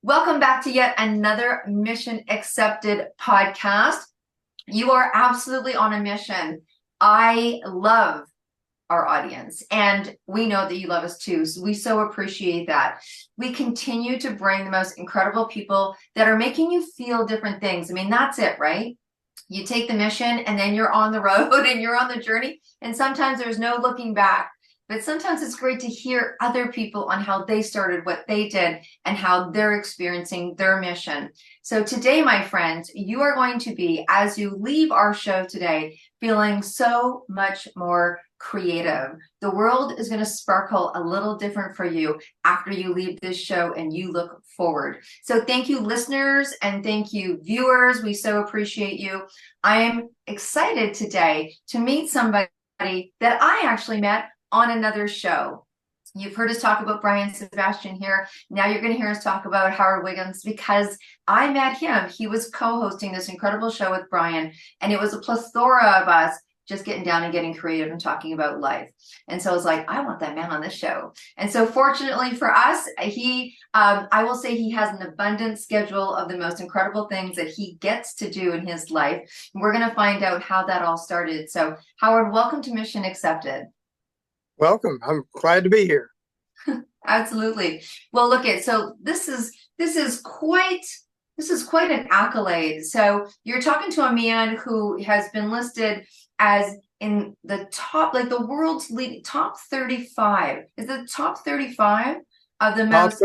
Welcome back to yet another Mission Accepted podcast. You are absolutely on a mission. I love our audience, and we know that you love us too. So we so appreciate that. We continue to bring the most incredible people that are making you feel different things. I mean, that's it, right? You take the mission and then you're on the road and you're on the journey. And sometimes there's no looking back. But sometimes it's great to hear other people on how they started, what they did, and how they're experiencing their mission. So today, my friends, you are going to be, as you leave our show today, feeling so much more creative. The world is going to sparkle a little different for you after you leave this show and you look forward. So thank you, listeners, and thank you, viewers. We so appreciate you. I am excited today to meet somebody that I actually met on another show. You've heard us talk about Brian Sebastian here. Now you're going to hear us talk about Howard Wiggins because I met him. He was co-hosting this incredible show with Brian, and it was a plethora of us just getting down and getting creative and talking about life. And so I was like, I want that man on this show. And so fortunately for us, I will say he has an abundant schedule of the most incredible things that he gets to do in his life. We're going to find out how that all started. So Howard, welcome to Mission Accepted. Welcome. I'm glad to be here. Absolutely. Well, look at so this is quite an accolade. So you're talking to a man who has been listed as in the top, like the world's leading top 35. Is it top 35 of the most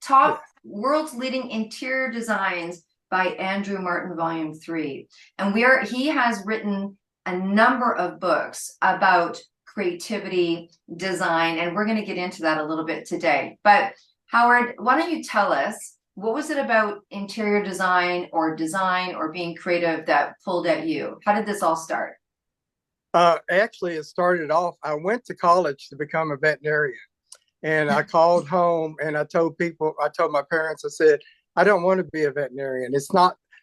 top world's leading interior designs by Andrew Martin, Volume 3. And he has written a number of books about creativity, design, and we're going to get into that a little bit today. But Howard, why don't you tell us, what was it about interior design or being creative that pulled at you? How did this all start? Actually, it started off, I went to college to become a veterinarian. And I called home and I told my parents, I said, I don't want to be a veterinarian.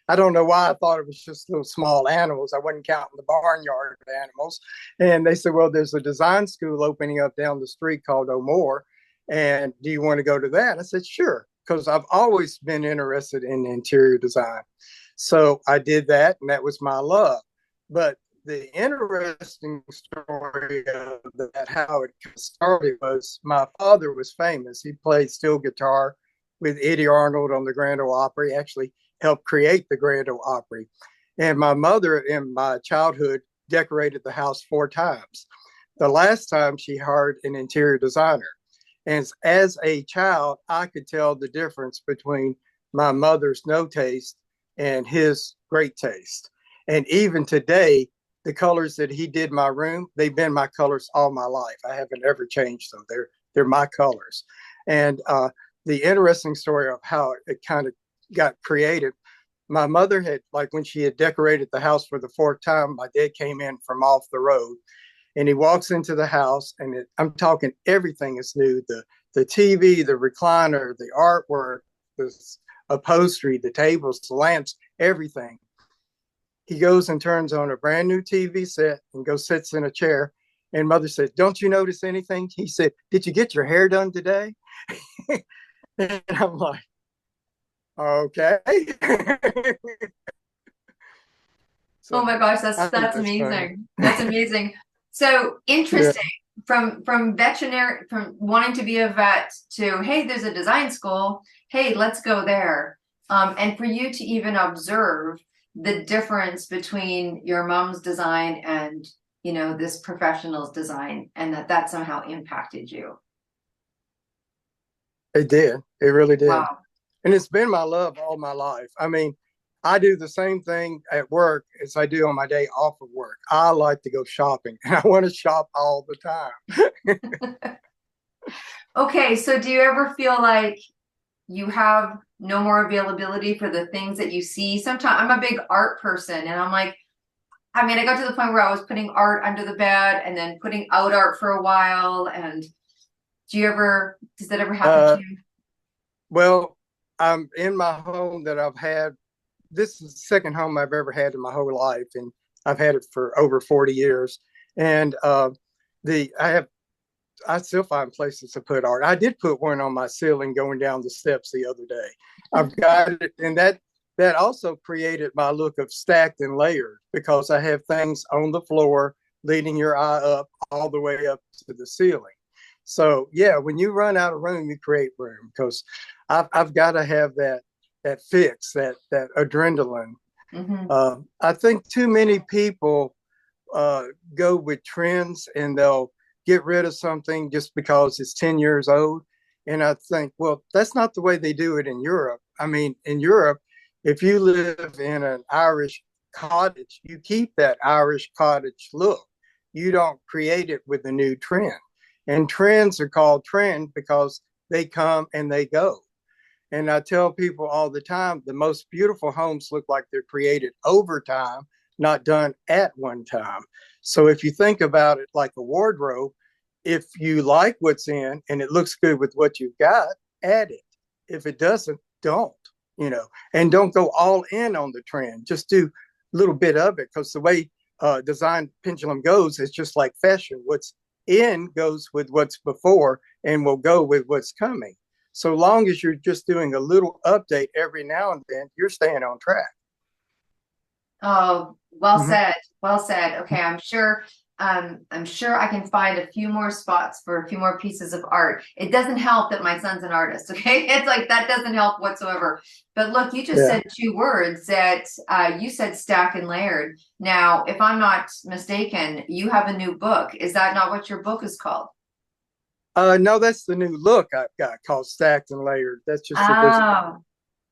I don't know why I thought it was just little small animals. I wasn't counting the barnyard animals. And they said, well, there's a design school opening up down the street called O'More. And do you want to go to that? I said, sure, because I've always been interested in interior design. So I did that, and that was my love. But the interesting story of that, how it started, was my father was famous. He played steel guitar with Eddie Arnold on the Grand Ole Opry. Actually helped create the Grand Ole Opry. And my mother in my childhood decorated the house 4 times. The last time she hired an interior designer. And as a child, I could tell the difference between my mother's no taste and his great taste. And even today, the colors that he did my room, they've been my colors all my life. I haven't ever changed them. They're my colors. And the interesting story of how it kind of got created, my mother had, like when she had decorated the house for the 4th time, my dad came in from off the road and he walks into the house, and I'm talking everything is new. The TV, the recliner, the artwork, the upholstery, the tables, the lamps, everything. He goes and turns on a brand new TV set and goes sits in a chair. And mother said, don't you notice anything? He said, did you get your hair done today? And I'm like, okay. So, oh my gosh, that's amazing. Funny. That's amazing. So interesting. Yeah. From veterinary, from wanting to be a vet to, hey, there's a design school. Hey, let's go there. And for you to even observe the difference between your mom's design and, this professional's design, and that somehow impacted you. It did. It really did. Wow. And it's been my love all my life. I mean, I do the same thing at work as I do on my day off of work. I like to go shopping, and I want to shop all the time. Okay, so do you ever feel like you have no more availability for the things that you see? Sometimes I'm a big art person, and I'm like, I got to the point where I was putting art under the bed and then putting out art for a while. And does that ever happen to you? Well, I'm in my home that I've had. This is the second home I've ever had in my whole life, and I've had it for over 40 years. And I have I still find places to put art. I did put one on my ceiling going down the steps the other day. I've got it, and that also created my look of stacked and layered because I have things on the floor leading your eye up all the way up to the ceiling. So yeah, when you run out of room, you create room because I've got to have that fix, that adrenaline. Hmm. I think too many people go with trends and they'll get rid of something just because it's 10 years old. And I think, well, that's not the way they do it in Europe. I mean, in Europe, if you live in an Irish cottage, you keep that Irish cottage look. You don't create it with a new trend. And trends are called trend because they come and they go. And I tell people all the time, the most beautiful homes look like they're created over time, not done at one time. So if you think about it like a wardrobe, if you like what's in and it looks good with what you've got, add it. If it doesn't, don't, and don't go all in on the trend. Just do a little bit of it because the way design pendulum goes is just like fashion. What's in goes with what's before and will go with what's coming. So long as you're just doing a little update every now and then, you're staying on track. Oh, well Mm-hmm. said. Well said. Okay, I'm sure I can find a few more spots for a few more pieces of art. It doesn't help that my son's an artist, okay? It's like that doesn't help whatsoever. But look, you just Yeah. said two words that you said stack and layered. Now, if I'm not mistaken, you have a new book. Is that not what your book is called? No, that's the new look I've got called Stacked and Layered. That's just a design Oh,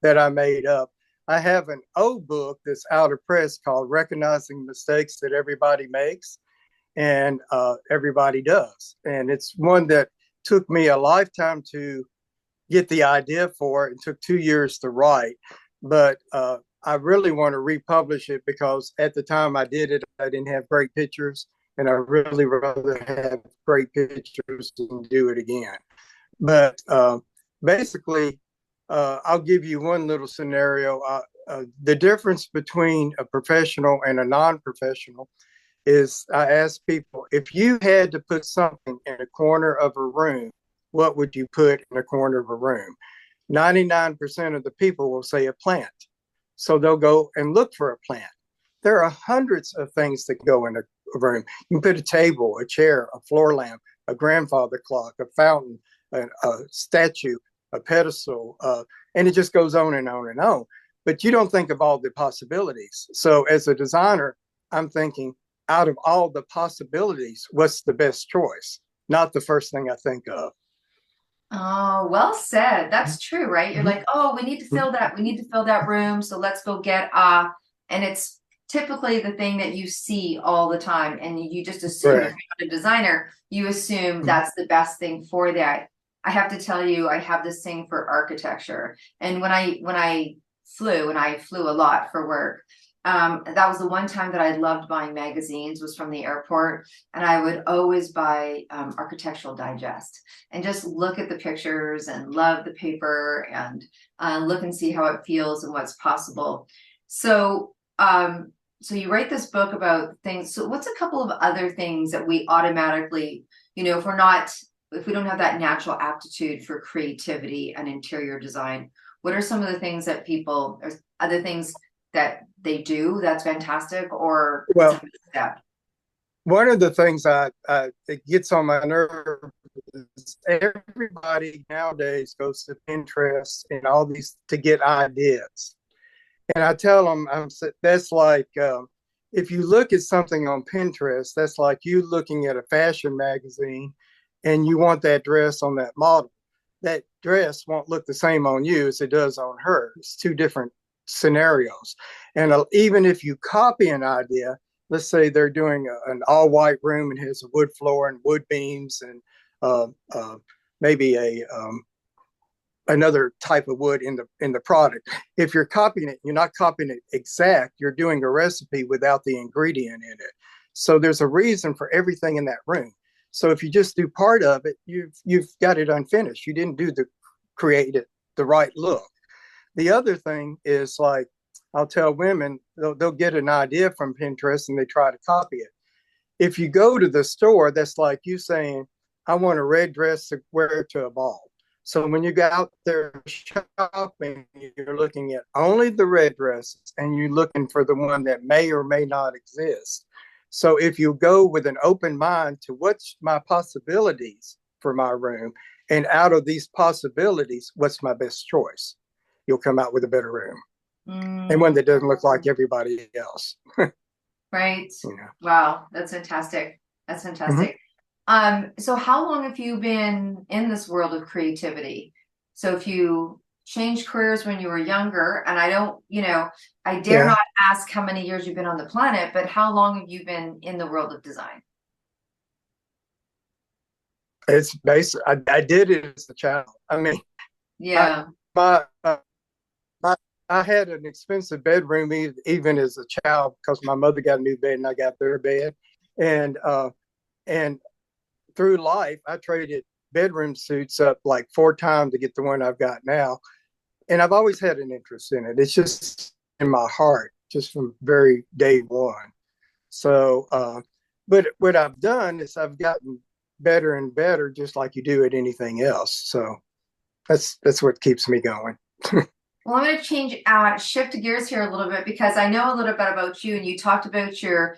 that I made up. I have an old book that's out of press called Recognizing Mistakes That Everybody Makes and Everybody Does. And it's one that took me a lifetime to get the idea for it and took 2 years to write. But I really want to republish it because at the time I did it, I didn't have great pictures. And I really rather have great pictures and do it again. But basically, I'll give you one little scenario. The difference between a professional and a non-professional is I ask people, if you had to put something in a corner of a room, what would you put in a corner of a room? 99% of the people will say a plant. So they'll go and look for a plant. There are hundreds of things that go in a room. You can put a table, a chair, a floor lamp, a grandfather clock, a fountain, a statue, a pedestal, and it just goes on and on and on. But you don't think of all the possibilities. So as a designer, I'm thinking, out of all the possibilities, what's the best choice? Not the first thing I think of. oh, well said. That's true, right? You're Mm-hmm. like, oh, we need to fill that room, so let's go get and it's typically the thing that you see all the time, and you just assume if Correct. you're not a designer, you assume Mm-hmm. that's the best thing for that. I have to tell you, I have this thing for architecture, and when I flew a lot for work, that was the one time that I loved buying magazines was from the airport, and I would always buy Architectural Digest and just look at the pictures and love the paper and look and see how it feels and what's possible. So, so you write this book about things. So, what's a couple of other things that we automatically, if we don't have that natural aptitude for creativity and interior design, what are some of the things that people, or other things that they do that's fantastic, or it's a Well, step? one of the things it gets on my nerve is everybody nowadays goes to Pinterest and all these to get ideas. And I tell them, that's like if you look at something on Pinterest, that's like you looking at a fashion magazine and you want that dress on that model. That dress won't look the same on you as it does on her. It's two different scenarios. And even if you copy an idea, let's say they're doing an all white room and has a wood floor and wood beams and uh, uh, maybe another type of wood in the product. If you're copying it, you're not copying it exact. You're doing a recipe without the ingredient in it. So there's a reason for everything in that room. So if you just do part of it, you've got it unfinished. You didn't do the create it the right look. The other thing is like I'll tell women they'll get an idea from Pinterest and they try to copy it. If you go to the store, that's like you saying, I want a red dress to wear to a ball. So when you go out there shopping, you're looking at only the red dresses and you're looking for the one that may or may not exist. So if you go with an open mind to what's my possibilities for my room, and out of these possibilities, what's my best choice? You'll come out with a better room and one that doesn't look like everybody else. Right. You know? Wow, that's fantastic. That's fantastic. So how long have you been in this world of creativity? So if you changed careers when you were younger, and I don't, I dare Yeah, not ask how many years you've been on the planet, but how long have you been in the world of design? it's basic. I did it as a child. I mean, I Yeah. my I, I had an expensive bedroom even as a child because my mother got a new bed and I got their bed, and and through life I traded bedroom suits up like 4 times to get the one I've got now, and I've always had an interest in it. It's just in my heart, just from very day one. So, but what I've done is I've gotten better and better, just like you do at anything else. So that's what keeps me going. Well, I'm going to shift gears here a little bit because I know a little bit about you, and you talked about your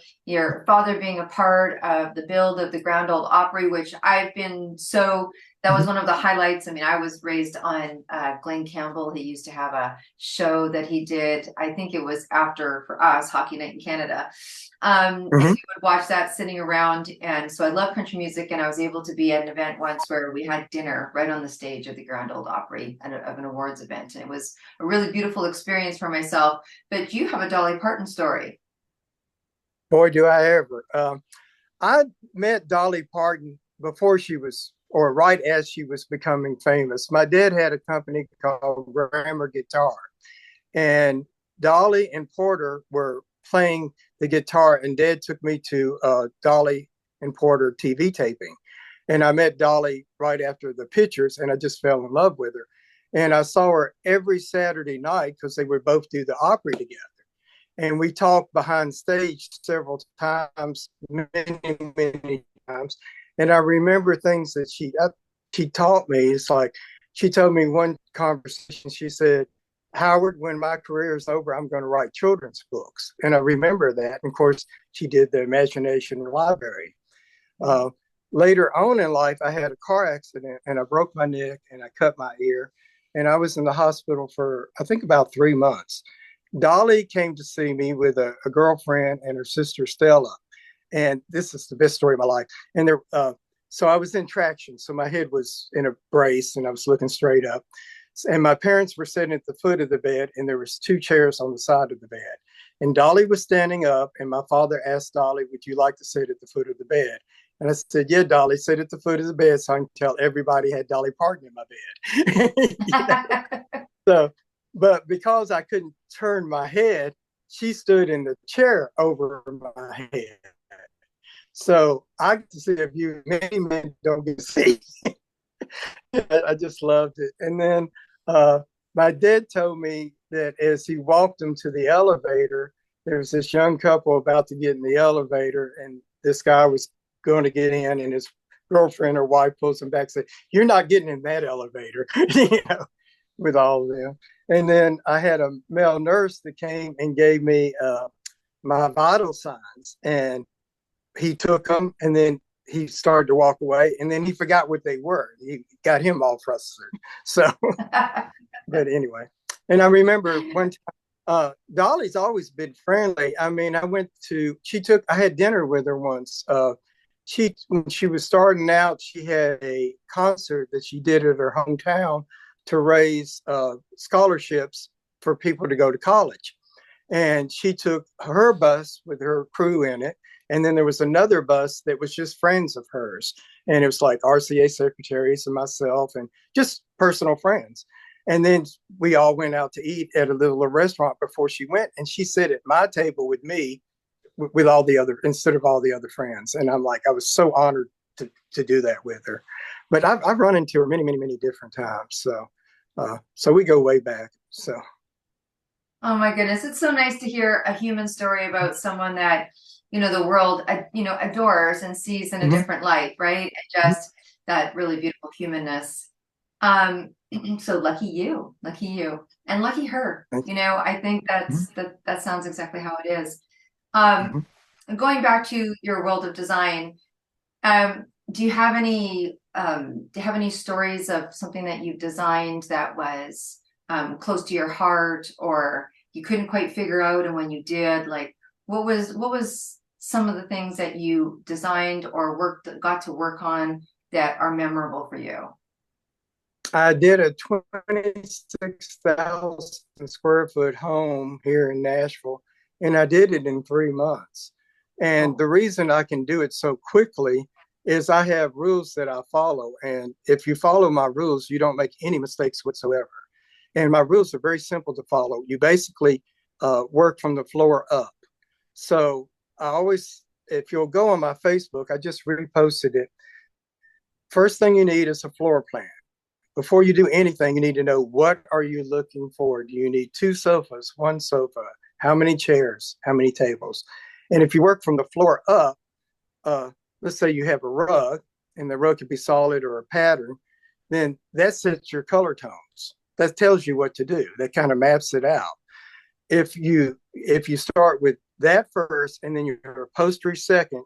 father being a part of the build of the Grand Ole Opry, which I've been so. That was one of the highlights. I mean, I was raised on Glenn Campbell. He used to have a show that he did. I think it was after for us Hockey Night in Canada. And we Mm-hmm. would watch that sitting around. And so I love country music, and I was able to be at an event once where we had dinner right on the stage of the Grand Ole Opry of an awards event, and it was a really beautiful experience for myself. But you have a Dolly Parton story. Boy, do I ever. I met Dolly Parton before she was, or right as she was becoming famous. My dad had a company called Grammar Guitar, and Dolly and Porter were playing the guitar, and Dad took me to Dolly and Porter TV taping. And I met Dolly right after the pictures, and I just fell in love with her. And I saw her every Saturday night because they would both do the Opry together. And we talked behind stage several times, many times. And I remember things that she taught me. It's like she told me one conversation. She said, "Howard, when my career is over, I'm going to write children's books." And I remember that. And of course, she did the Imagination Library. Uh, Later on in life, I had a car accident and I broke my neck and I cut my ear. And I was in the hospital for, I think, about 3 months. Dolly came to see me with a girlfriend and her sister Stella, and this is the best story of my life. And so I was in traction, so my head was in a brace, and I was looking straight up. And my parents were sitting at the foot of the bed, and there was 2 chairs on the side of the bed. And Dolly was standing up, and my father asked Dolly, "Would you like to sit at the foot of the bed?" And I said, "Yeah, Dolly, sit at the foot of the bed so I can tell everybody I had Dolly Parton in my bed." So, but because I couldn't turn my head, she stood in the chair over my head. So I get to see a view many men don't get to see. I just loved it. And then my dad told me that as he walked them to the elevator, there was this young couple about to get in the elevator, and this guy was going to get in, and his girlfriend or wife pulls him back and said, "You're not getting in that elevator," with all of them. And then I had a male nurse that came and gave me my vital signs, and he took them, and then he started to walk away, and then he forgot what they were. He got him all frustrated. So, but anyway, and I remember one time, Dolly's always been friendly. I mean, I had dinner with her once. When she was starting out, she had a concert that she did at her hometown to raise scholarships for people to go to college. And she took her bus with her crew in it. And then there was another bus that was just friends of hers. And it was like RCA secretaries and myself and just personal friends. And then we all went out to eat at a little restaurant before she went. And she sat at my table with me with all the other, instead of all the other friends. And I'm like, I was so honored to do that with her. But I've run into her many different times. So we go way back. So. Oh my goodness, it's so nice to hear a human story about someone that the world adores and sees in a different light, right? And just that really beautiful humanness. So lucky you, and lucky her. I think that sounds exactly how it is. Um, Mhm. Going back to your world of design, um, do you have any stories of something that you've designed that was close to your heart, or you couldn't quite figure out, and when you did, like what was some of the things that you designed or got to work on that are memorable for you? I did a 26,000 square foot home here in Nashville, and I did it in 3 months. And Oh, the reason I can do it so quickly is I have rules that I follow. And if you follow my rules, you don't make any mistakes whatsoever. And my rules are very simple to follow. You basically work from the floor up. So I always, if you'll go on my Facebook, I just reposted it. First thing you need is a floor plan. Before you do anything, you need to know, what are you looking for? Do you need two sofas, one sofa? How many chairs? How many tables? And if you work from the floor up, let's say you have a rug, and the rug could be solid or a pattern, then that sets your color tones. That tells you what to do. That kind of maps it out. If you start with that first and then your upholstery second,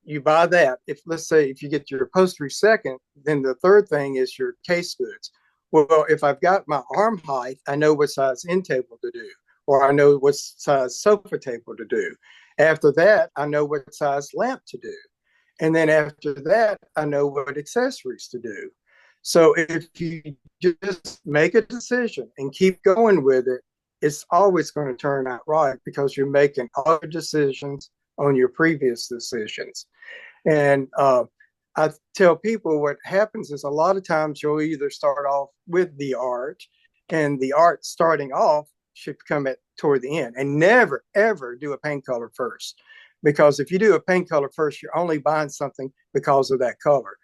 you buy that. If, let's say, if you get your upholstery second, then the third thing is your case goods. Well, if I've got my arm height, I know what size end table to do, or I know what size sofa table to do. After that, I know what size lamp to do. And then after that, I know what accessories to do. So if you just make a decision and keep going with it, it's always going to turn out right, because you're making all your decisions on your previous decisions. And I tell people, what happens is, a lot of times you'll either start off with the art, and the art starting off should come at toward the end, and never ever do a paint color first. Because if you do a paint color first, you're only buying something because of that color.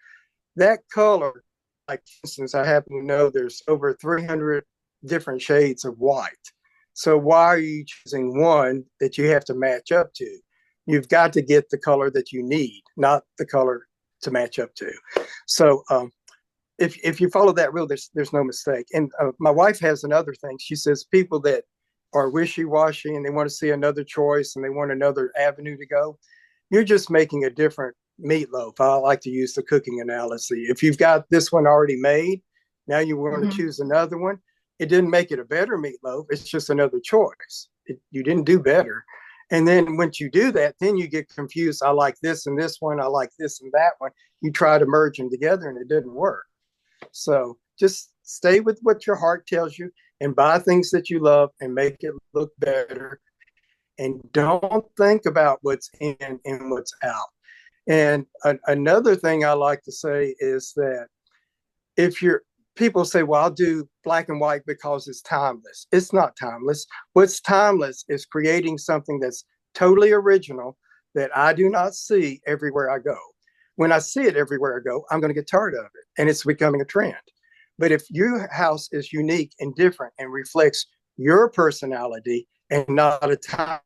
That color, like for instance, I happen to know there's over 300 different shades of white. So why are you choosing one that you have to match up to? You've got to get the color that you need, not the color to match up to. So if you follow that rule, there's no mistake. And my wife has another thing. She says people that are wishy-washy and they want to see another choice and they want another avenue to go, you're just making a different meatloaf. I like to use the cooking analogy. If you've got this one already made, now you want to mhm. choose another one. It didn't make it a better meatloaf. It's just another choice. You didn't do better. And then once you do that, then you get confused. I like this and this one. I like this and that one. You try to merge them together and it didn't work. So just stay with what your heart tells you, and buy things that you love and make it look better. And don't think about what's in and what's out. And another thing I like to say is that, if you're people say, well, I'll do black and white because it's timeless. It's not timeless. What's timeless is creating something that's totally original that I do not see everywhere I go. When I see it everywhere I go, I'm going to get tired of it, and it's becoming a trend. But if your house is unique and different and reflects your personality and not a time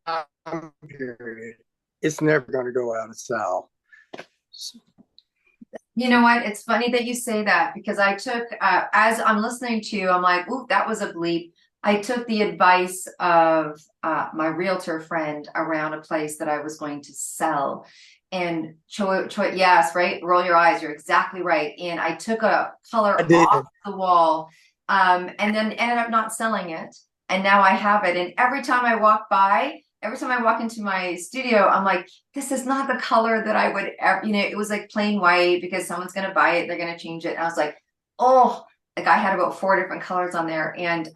period, it's never going to go out of style. You know what? It's funny that you say that, because I took, as I'm listening to you, I'm like, ooh, that was a bleep. I took the advice of my realtor friend around a place that I was going to sell. And yes, right? Roll your eyes. You're exactly right. And I took a I color did. off the wall, and then ended up not selling it. And now I have it. And every time I walk into my studio, I'm like, this is not the color that I would ever, it was like plain white because someone's going to buy it. They're going to change it. And I was like, oh, like I had about 4 different colors on there. And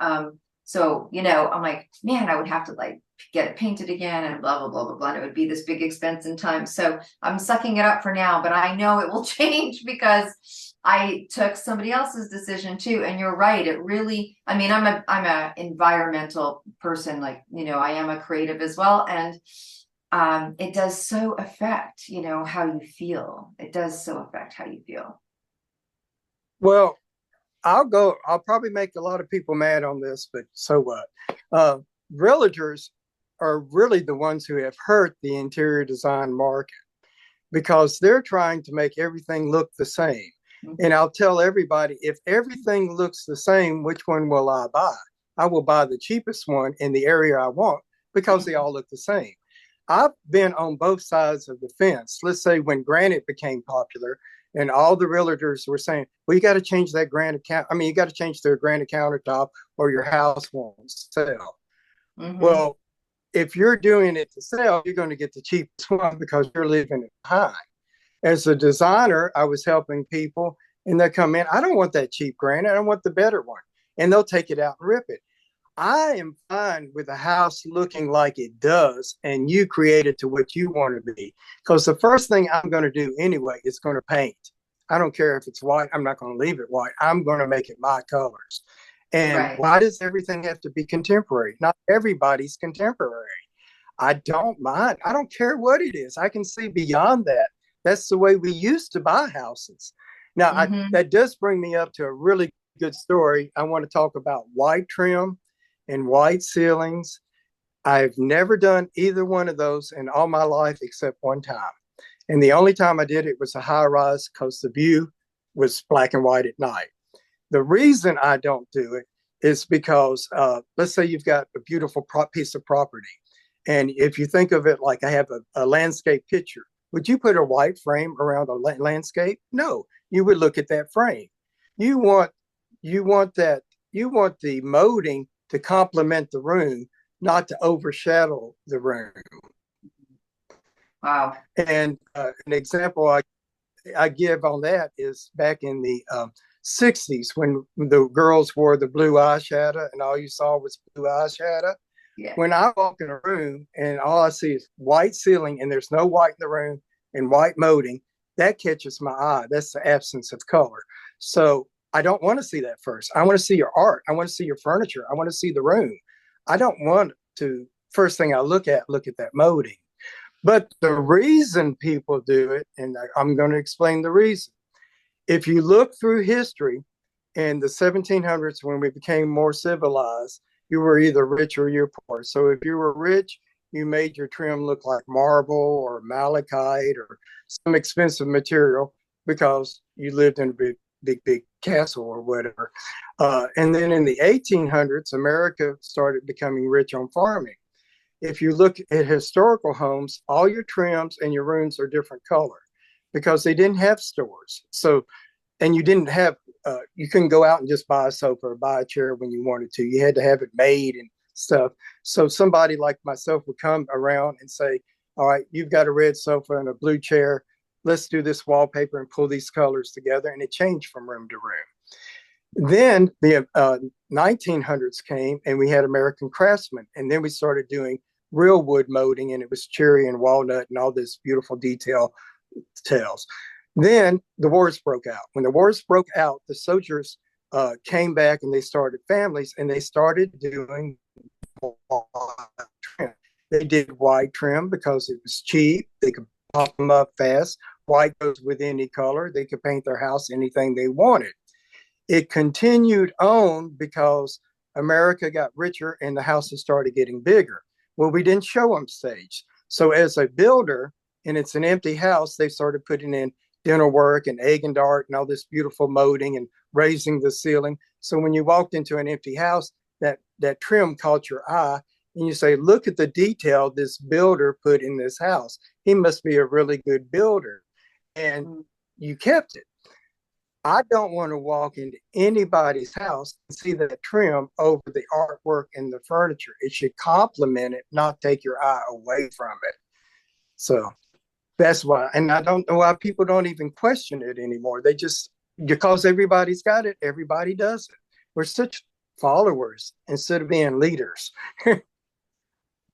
so, I'm like, man, I would have to like get it painted again and blah, blah, blah, blah, blah. And it would be this big expense and time. So I'm sucking it up for now, but I know it will change because I took somebody else's decision too. And you're right. It really, I mean, I'm a environmental person, like, I am a creative as well. And it does so affect, how you feel. It does so affect how you feel. Well, I'll probably make a lot of people mad on this, but so what? Realtors are really the ones who have hurt the interior design market. because they're trying to make everything look the same. And I'll tell everybody, if everything looks the same, which one will I buy? I will buy the cheapest one in the area I want because they all look the same. I've been on both sides of the fence. Let's say when granite became popular and all the realtors were saying, well, you got to change that granite you got to change their granite countertop or your house won't sell. Well, if you're doing it to sell, you're going to get the cheapest one because you're leaving it behind. As a designer, I was helping people and they come in, I don't want that cheap granite, I don't want the better one. And they'll take it out and rip it. I am fine with a house looking like it does and you create it to what you want to be. Because the first thing I'm going to do anyway is going to paint. I don't care if it's white, I'm not going to leave it white. I'm going to make it my colors. And why does everything have to be contemporary? Not everybody's contemporary. I don't mind. I don't care what it is. I can see beyond that. That's the way we used to buy houses. Now, that does bring me up to a really good story. I want to talk about white trim and white ceilings. I've never done either one of those in all my life except one time. And the only time I did it was a high rise because the view was black and white at night. The reason I don't do it is because let's say you've got a beautiful piece of property. And if you think of it like I have a landscape picture, would you put a white frame around a landscape? No, you would look at that frame. You want the molding to complement the room, not to overshadow the room. Wow. And an example I give on that is back in the 60s when the girls wore the blue eyeshadow and all you saw was blue eyeshadow. Yeah. When I walk in a room and all I see is white ceiling and there's no white in the room and white molding, that catches my eye. That's the absence of color. So I don't want to see that first. I want to see your art. I want to see your furniture. I want to see the room. I don't want to, first thing I look at that molding. But the reason people do it, and I'm going to explain the reason. If you look through history in the 1700s, when we became more civilized, you were either rich or you're poor. So if you were rich, you made your trim look like marble or malachite or some expensive material because you lived in a big castle or whatever. And then in the 1800s, America started becoming rich on farming. If you look at historical homes, all your trims and your rooms are different color because they didn't have stores. So, and you didn't have, you couldn't go out and just buy a sofa or buy a chair when you wanted to. You had to have it made and stuff. So somebody like myself would come around and say, all right, you've got a red sofa and a blue chair. Let's do this wallpaper and pull these colors together. And it changed from room to room. Then the 1900s came and we had American craftsmen. And then we started doing real wood molding, and it was cherry and walnut and all this beautiful details. Then the wars broke out. When the wars broke out, the soldiers came back and they started families and they started doing white trim. They did white trim because it was cheap. They could pop them up fast. White goes with any color. They could paint their house anything they wanted. It continued on because America got richer and the houses started getting bigger. Well, we didn't show them stage. So as a builder, and it's an empty house, they started putting in dinner work and egg and dart and all this beautiful molding and raising the ceiling. So when you walked into an empty house, that trim caught your eye and you say, look at the detail this builder put in this house. He must be a really good builder. And you kept it. I don't want to walk into anybody's house and see that trim over the artwork and the furniture. It should complement it, not take your eye away from it. So that's why. And I don't know why people don't even question it anymore. They just, because everybody's got it, everybody does it. We're such followers instead of being leaders.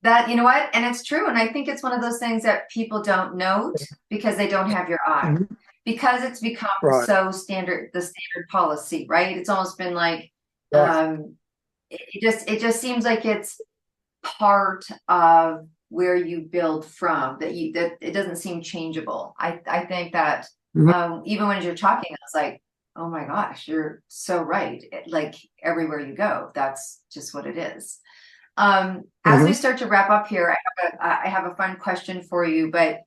That, you know what? And it's true. And I think it's one of those things that people don't note because they don't have your eye. Mm-hmm. Because it's become so standard, the standard policy, right? It's almost been like, it just seems like it's part of where you build from, that it doesn't seem changeable. I think that even when you're talking, I was like, oh my gosh, you're so right. Like everywhere you go, that's just what it is. As we start to wrap up here, I have a fun question for you, but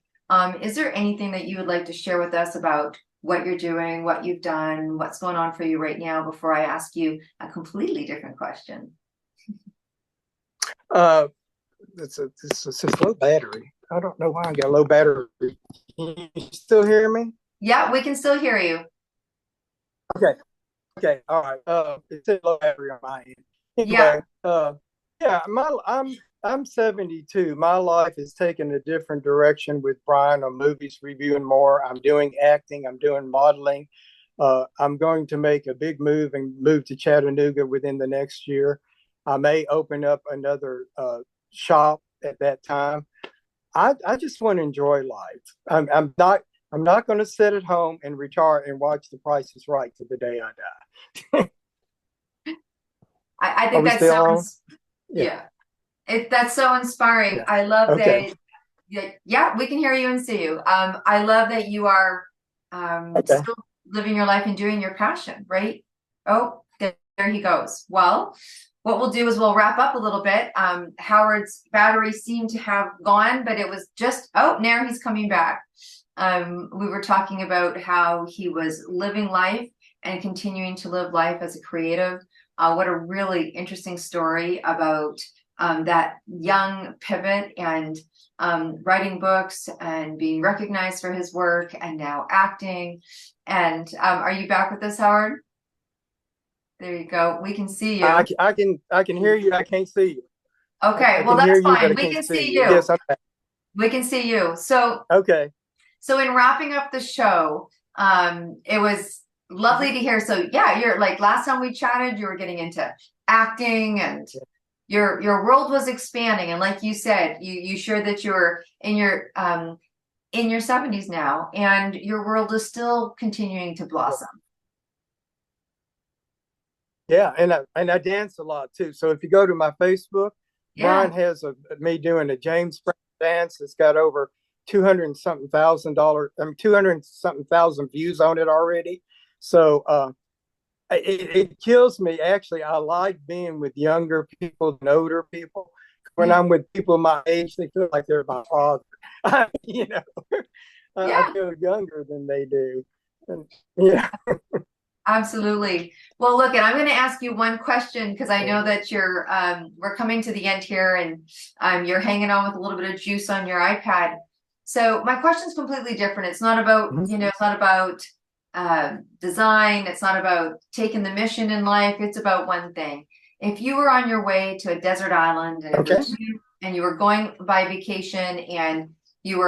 Is there anything that you would like to share with us about what you're doing, what you've done, what's going on for you right now before I ask you a completely different question? It's just low battery. I don't know why I got low battery. Can you still hear me? Yeah, we can still hear you. Okay. Okay. All right. It said low battery on my end. Yeah. Anyway, yeah, I'm 72. My life is taking a different direction with Brian on movies, review, and more. I'm doing acting. I'm doing modeling. I'm going to make a big move and move to Chattanooga within the next year. I may open up another shop at that time. I just want to enjoy life. I'm not going to sit at home and retire and watch The Price is Right to the day I die. I Are think we that's still so, on? yeah. That's so inspiring. Yeah. I love Okay. that. Yeah, we can hear you and see you. I love that you are Okay. still living your life and doing your passion, right? Oh, there he goes. Well, what we'll do is we'll wrap up a little bit. Howard's battery seemed to have gone, but it was just, oh, now he's coming back. We were talking about how he was living life and continuing to live life as a creative. What a really interesting story about that young pivot and writing books and being recognized for his work and now acting. And are you back with us, Howard? There you go. We can see you. I can hear you. I can't see you. Okay, I well, can hear that's you, but fine. I We can't can see see you. you. Yes, I'm back. We can see you. So Okay. in wrapping up the show, it was lovely to hear. So yeah, you're like last time we chatted, you were getting into acting and your world was expanding. And like you said, you shared that you're in your 70s now and your world is still continuing to blossom. Yeah, and I dance a lot too. So if you go to my Facebook, Yeah. Brian has me doing a James Brown dance that's got over 200 something thousand views on it already. So it kills me. Actually, I like being with younger people and older people. When I'm with people my age, they feel like they're my father. You know, Yeah. I feel younger than they do. And, yeah. Absolutely. Well, look, and I'm going to ask you one question because I know that we're coming to the end here and you're hanging on with a little bit of juice on your iPad. So my question is completely different. It's not about, it's not about design. It's not about taking the mission in life. It's about one thing. If you were on your way to a desert island and it was you, and you were going by vacation and you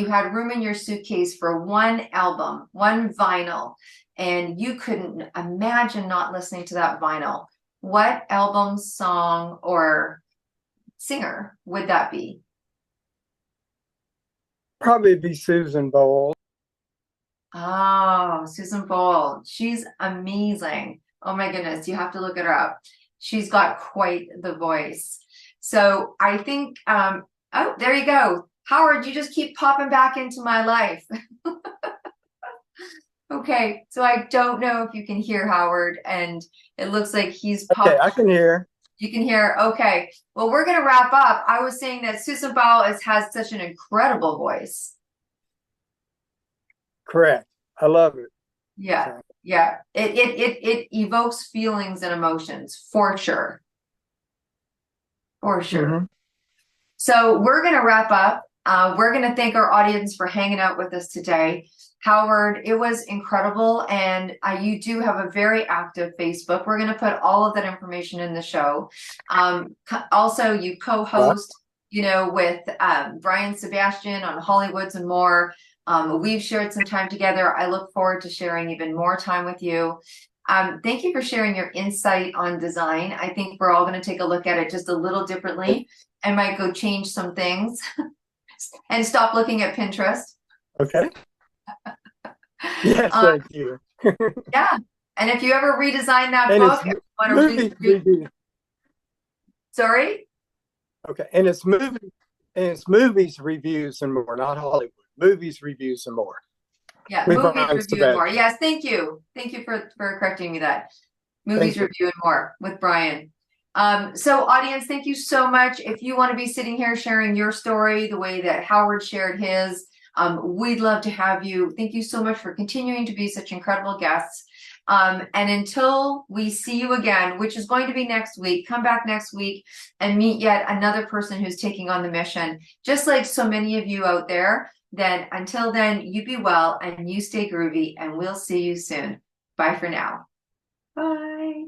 had room in your suitcase for one album, one vinyl, and you couldn't imagine not listening to that vinyl, what album, song, or singer would that be? Probably be Susan Boyle. Oh, Susan Boyle. She's amazing. Oh my goodness, you have to look at her up. She's got quite the voice. So I think, oh, there you go. Howard, you just keep popping back into my life. Okay, so I don't know if you can hear Howard, and it looks like he's popped. Okay, I can hear. You can hear. Okay, well, we're going to wrap up. I was saying that Susan Boyle has such an incredible voice. Correct. I love it. Yeah, yeah. It evokes feelings and emotions for sure. For sure. So we're going to wrap up. We're going to thank our audience for hanging out with us today. Howard, it was incredible. And you do have a very active Facebook. We're going to put all of that information in the show. Also, you co-host, with Brian Sebastian on Hollywoods and more. We've shared some time together. I look forward to sharing even more time with you. Thank you for sharing your insight on design. I think we're all going to take a look at it just a little differently. I might go change some things and stop looking at Pinterest. Okay. Yes, thank you. Yeah. And if you ever redesign that book, sorry? Okay. And it's movies, reviews, and more, not Hollywood. Movies, reviews, and more. Yeah, movies, review, and more. Yes, thank you. Thank you for correcting me that. Movies, review, and more with Brian. So audience, thank you so much. If you want to be sitting here sharing your story the way that Howard shared his, We'd love to have you. Thank you so much for continuing to be such incredible guests. And until we see you again, which is going to be next week, come back next week and meet yet another person who's taking on the mission, just like so many of you out there. Then until then, you be well and you stay groovy, and we'll see you soon. Bye for now. Bye.